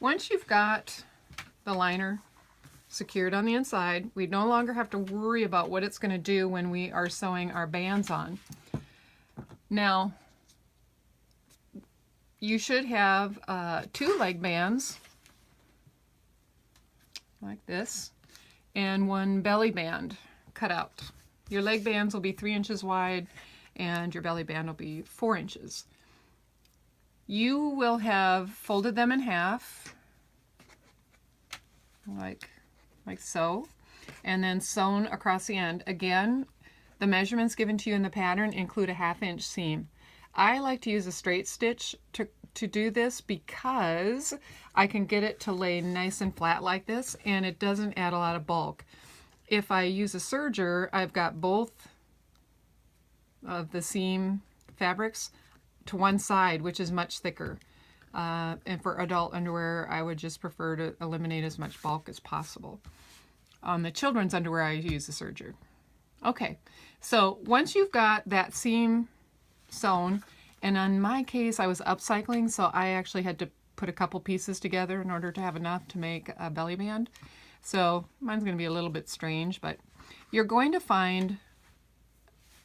Once you've got the liner secured on the inside, we no longer have to worry about what it's going to do when we are sewing our bands on. Now, you should have 2 leg bands like this and 1 belly band cut out. Your leg bands will be 3 inches wide and your belly band will be 4 inches. You will have folded them in half like so, and then sewn across the end. Again, the measurements given to you in the pattern include a 1/2 inch seam. I like to use a straight stitch to do this because I can get it to lay nice and flat like this, and it doesn't add a lot of bulk. If I use a serger, I've got both of the seam fabrics to one side, which is much thicker. And for adult underwear, I would just prefer to eliminate as much bulk as possible. On the children's underwear, I use a serger. Okay, so once you've got that seam sewn, and in my case, I was upcycling, so I actually had to put a couple pieces together in order to have enough to make a belly band. So mine's going to be a little bit strange, but you're going to find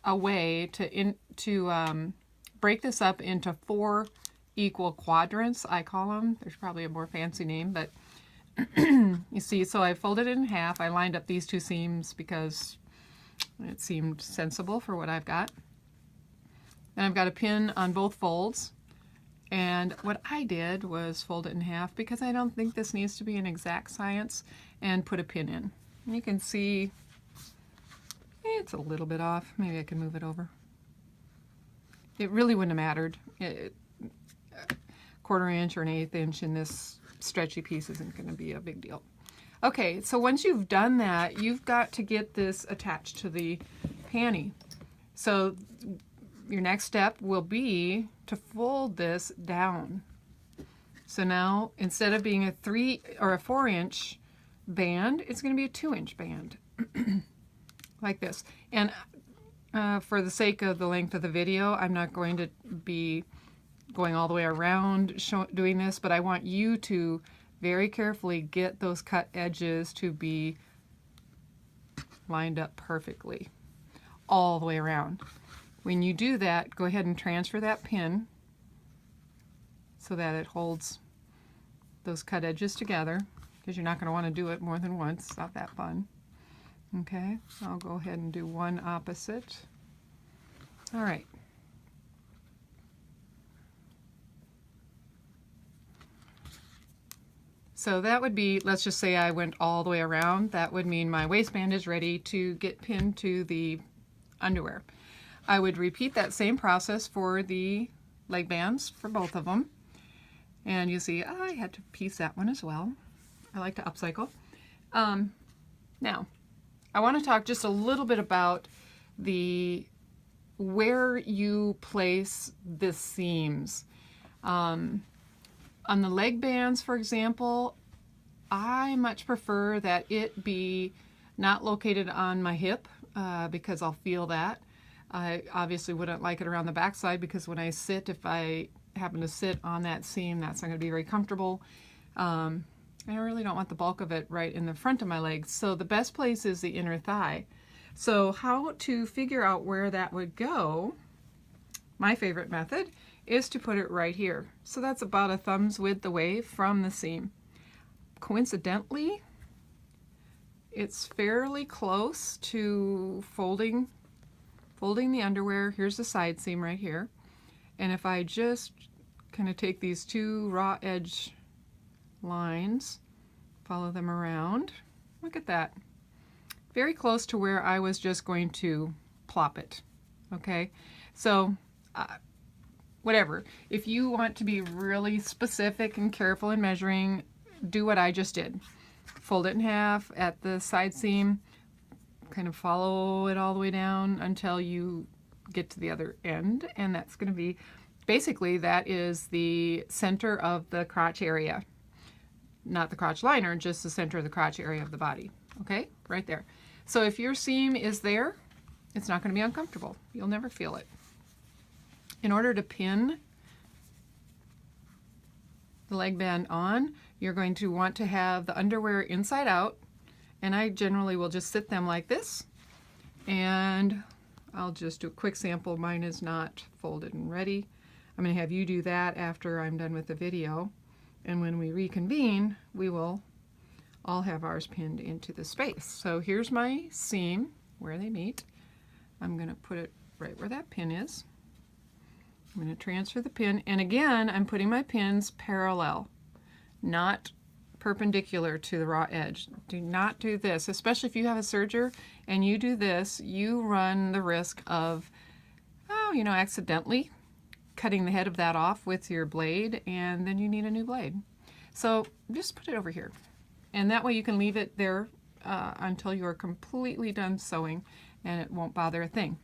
a way to break this up into 4 equal quadrants, I call them. There's probably a more fancy name, but you see, so I folded it in half. I lined up these 2 seams because it seemed sensible for what I've got. Then I've got a pin on both folds, and what I did was fold it in half because I don't think this needs to be an exact science, and put a pin in. And you can see it's a little bit off. Maybe I can move it over. It really wouldn't have mattered. A 1/4 inch or an 1/8 inch in this stretchy piece isn't going to be a big deal. Okay, so once you've done that, you've got to get this attached to the panty. So your next step will be to fold this down. So now, instead of being a 3 or a 4 inch band, it's going to be a 2 inch band. Like this. And for the sake of the length of the video, I'm not going to be going all the way around doing this, but I want you to very carefully get those cut edges to be lined up perfectly all the way around. When you do that, go ahead and transfer that pin so that it holds those cut edges together, because you're not going to want to do it more than once. It's not that fun. Okay, I'll go ahead and do one opposite. All right. So that would be, let's just say I went all the way around. That would mean my waistband is ready to get pinned to the underwear. I would repeat that same process for the leg bands for both of them. And you see, I had to piece that one as well. I like to upcycle. Now, I want to talk just a little bit about where you place the seams. On the leg bands, for example, I much prefer that it be not located on my hip because I'll feel that. I obviously wouldn't like it around the backside because when I sit, if I happen to sit on that seam, that's not going to be very comfortable. I really don't want the bulk of it right in the front of my legs. So the best place is the inner thigh. So how to figure out where that would go, my favorite method, is to put it right here. So that's about a thumb's width away from the seam. Coincidentally, it's fairly close to folding the underwear. Here's the side seam right here. And if I just kind of take these 2 raw edge lines, follow them around, look at that. Very close to where I was just going to plop it. Okay, so whatever. If you want to be really specific and careful in measuring, do what I just did. Fold it in half at the side seam, kind of follow it all the way down until you get to the other end, and that's going to be, basically that is the center of the crotch area. Not the crotch liner, just the center of the crotch area of the body. Okay, right there. So if your seam is there, it's not going to be uncomfortable. You'll never feel it. In order to pin the leg band on, you're going to want to have the underwear inside out, and I generally will just sit them like this, and I'll just do a quick sample. Mine is not folded and ready. I'm going to have you do that after I'm done with the video, and when we reconvene, we will all have ours pinned into the space. So here's my seam where they meet. I'm going to put it right where that pin is. I'm going to transfer the pin, and again, I'm putting my pins parallel, not perpendicular to the raw edge. Do not do this, especially if you have a serger and you do this, you run the risk of, accidentally cutting the head of that off with your blade, and then you need a new blade. So just put it over here, and that way you can leave it there until you are completely done sewing, and it won't bother a thing.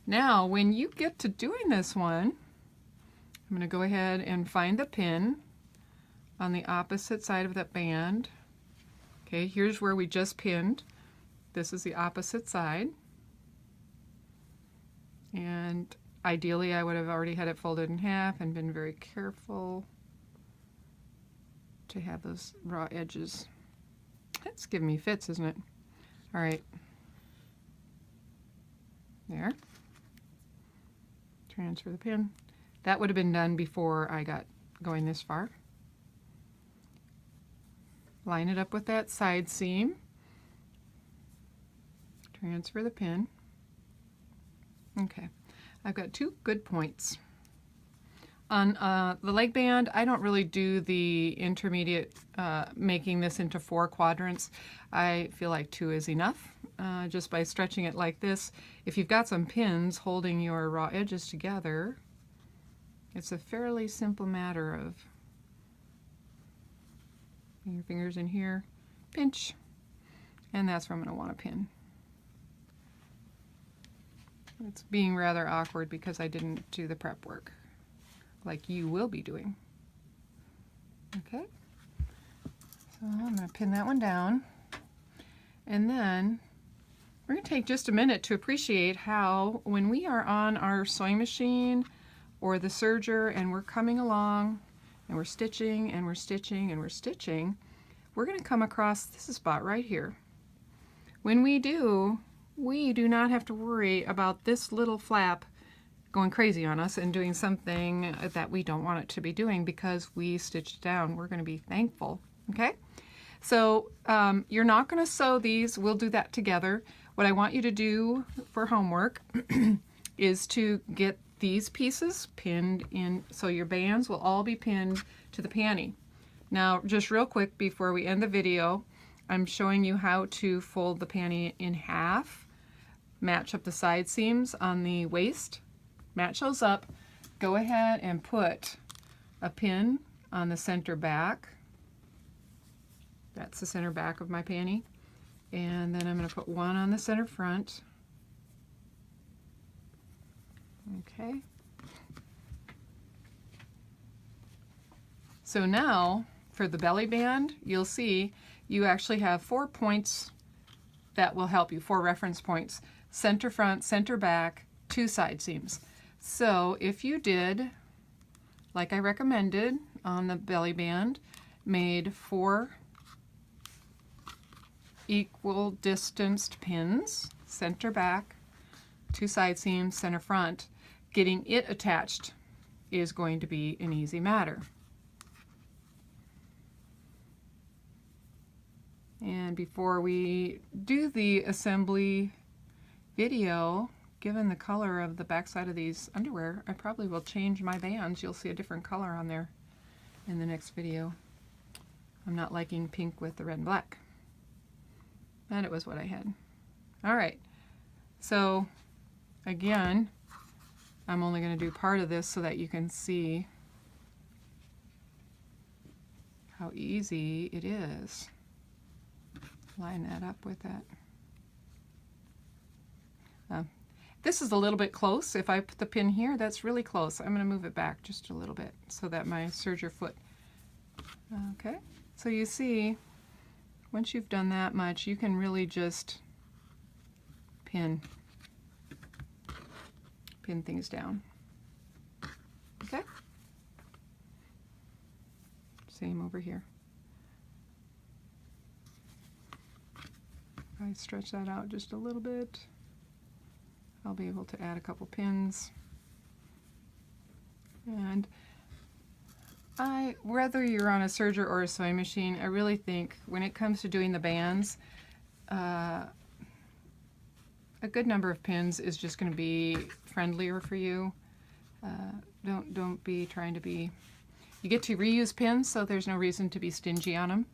Now, when you get to doing this one, I'm going to go ahead and find the pin on the opposite side of that band. Okay, here's where we just pinned. This is the opposite side. And ideally, I would have already had it folded in half and been very careful to have those raw edges. That's giving me fits, isn't it? All right. There. Transfer the pin. That would have been done before I got going this far. Line it up with that side seam. Transfer the pin. Okay, I've got 2 good points. On the leg band, I don't really do the intermediate, making this into 4 quadrants. I feel like 2 is enough, just by stretching it like this. If you've got some pins holding your raw edges together, it's a fairly simple matter of your fingers in here, pinch, and that's where I'm going to want to pin. It's being rather awkward because I didn't do the prep work like you will be doing. Okay, so I'm going to pin that one down, and then we're going to take just a minute to appreciate how when we are on our sewing machine or the serger and we're coming along and we're stitching and we're stitching and we're stitching, we're going to come across this spot right here. When we do not have to worry about this little flap going crazy on us and doing something that we don't want it to be doing because we stitched down. We're going to be thankful. Okay, so you're not going to sew these. We'll do that together. What I want you to do for homework is to get these pieces pinned in, so your bands will all be pinned to the panty. Now, just real quick before we end the video, I'm showing you how to fold the panty in half, match up the side seams on the waist, match those up, go ahead and put a pin on the center back. That's the center back of my panty. And then I'm going to put one on the center front. Okay. So now for the belly band, you'll see you actually have 4 points that will help you, 4 reference points. Center front, center back, 2 side seams. So if you did, like I recommended on the belly band, made 4 equal distanced pins, center back, 2 side seams, center front, getting it attached is going to be an easy matter. And before we do the assembly video, given the color of the backside of these underwear, I probably will change my bands. You'll see a different color on there in the next video. I'm not liking pink with the red and black. And it was what I had. All right, so again, I'm only going to do part of this so that you can see how easy it is. Line that up with that. This is a little bit close. If I put the pin here, that's really close. I'm going to move it back just a little bit so that my serger foot. Okay, so you see, once you've done that much, you can really just pin things down. Okay? Same over here. If I stretch that out just a little bit, I'll be able to add a couple pins. And whether you're on a serger or a sewing machine, I really think when it comes to doing the bands, a good number of pins is just going to be friendlier for you. Don't be trying to be. You get to reuse pins, so there's no reason to be stingy on them.